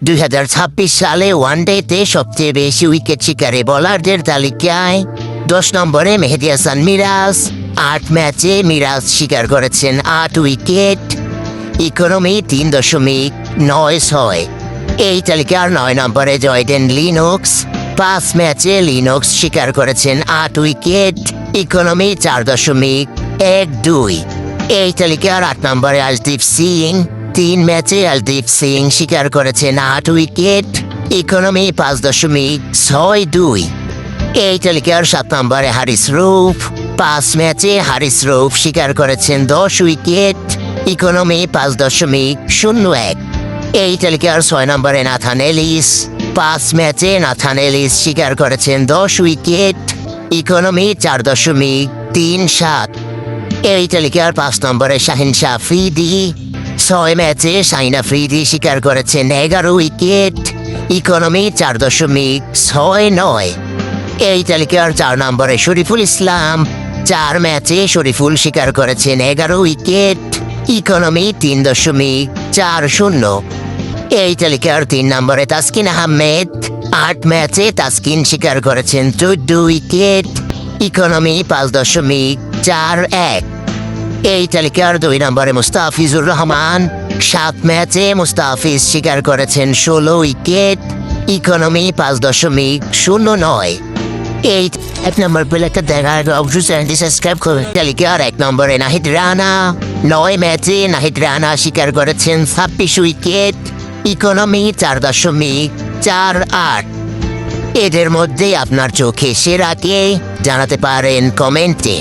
2026 সালে ওয়ানডেতে সবচেয়ে বেশি উইকেট শিকারী বোলারদের তালিকায় 10 নম্বরে মেহেদী হাসান মিরাজ। 8 ম্যাচে মিরাজ শিকার করেছেন 8 উইকেট, ইকোনমি 3.96। এই তালিকার 9 নম্বরে জয়ডেন লিনোক্স। 5 ম্যাচে লিনোক্স শিকার করেছেন 8 উইকেট, ইকোনমি 4.12। এই তালিকার 8 নম্বরে আলদীপ সিং। 3 ম্যাচে আলদীপ সিং শিকার করেছেন 8 উইকেট, ইকোনমি 5.62। এই তালিকার 7 নম্বরে হারিস রুফ। 5 ম্যাচে হারিস রুফ শিকার করেছেন 10 উইকেট, ইকোনমি 5.01। এই তালিকার 6 নম্বরে নাথান এলিস। 5 ম্যাচে নাথান এলিস শিকার করেছেন 10 উইকেট, ইকোনমি 4.37। এই তালিকার 5 নম্বরে শাহিন শাহ আফ্রিদি। 6 ম্যাচে শাহিন আফ্রিদি শিকার করেছেন 11 উইকেট, ইকোনমি 4.69। এই তালিকার 4 নম্বরে শরীফুল ইসলাম। 4 ম্যাচে শরীফুল শিকার করেছেন 11 উইকেট, ইকোনমি 3.40। এই তালিকার 3 নম্বরে তাসকিন আহমেদ। 8 ম্যাচে তাসকিন শিকার করেছেন 14 উইকেট, ইকোনমি 5.41। এই তালিকার 2 নম্বরে মুস্তাফিজুর রহমান। 7 ম্যাচে মুস্তাফিজ শিকার করেছেন 16 উইকেট, ইকোনমি 5.09। এই 1 নম্বর প্লেয়ারটা দেখার অবশ্যই চ্যানেলটি সাবস্ক্রাইব করুন। তালিকার 1 নম্বরে নাহিদ রানা। 9 ম্যাচে নাহিদ রানা শিকার করেছেন 26 উইকেট, ইকোনমি 4.48। এদের মধ্যে আপনার চোখে সেরাকে জানাতে পারেন কমেন্টে।